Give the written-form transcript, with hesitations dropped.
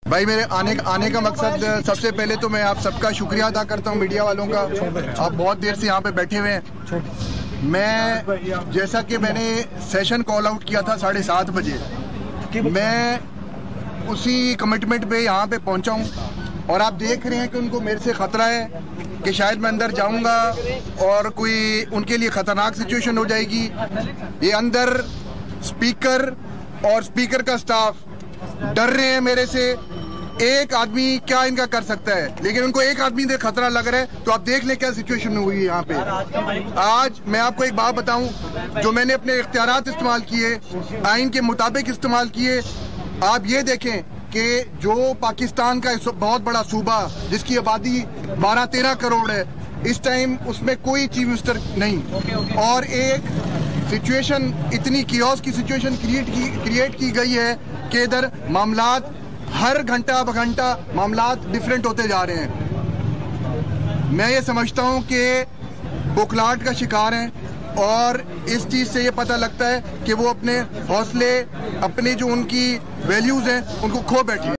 भाई मेरे आने का मकसद, सबसे पहले तो मैं आप सबका शुक्रिया अदा करता हूँ, मीडिया वालों का। आप बहुत देर से यहाँ पे बैठे हुए हैं। मैं जैसा कि मैंने सेशन कॉल आउट किया था 7:30 बजे, मैं उसी कमिटमेंट पे यहाँ पे पहुँचा हूँ और आप देख रहे हैं कि उनको मेरे से ख़तरा है कि शायद मैं अंदर जाऊँगा और कोई उनके लिए ख़तरनाक सिचुएशन हो जाएगी। ये अंदर स्पीकर और स्पीकर का स्टाफ डर रहे हैं मेरे से। एक आदमी क्या इनका कर सकता है, लेकिन उनको एक आदमी से खतरा लग रहा है। तो आप देख लें क्या सिचुएशन हुई है यहाँ पे। आज मैं आपको एक बात बताऊं, जो मैंने अपने इख्तियारात इस्तेमाल किए, आइन के मुताबिक इस्तेमाल किए। आप ये देखें कि जो पाकिस्तान का बहुत बड़ा सूबा जिसकी आबादी 12-13 करोड़ है, इस टाइम उसमें कोई चीफ मिनिस्टर नहीं, और एक सिचुएशन, इतनी कियोस की सिचुएशन क्रिएट की गई है कि इधर मामलात हर घंटा ब घंटा मामलात डिफरेंट होते जा रहे हैं। मैं ये समझता हूं कि बुखलाहट का शिकार हैं और इस चीज़ से ये पता लगता है कि वो अपने हौसले, अपने जो उनकी वैल्यूज़ हैं, उनको खो बैठे हैं।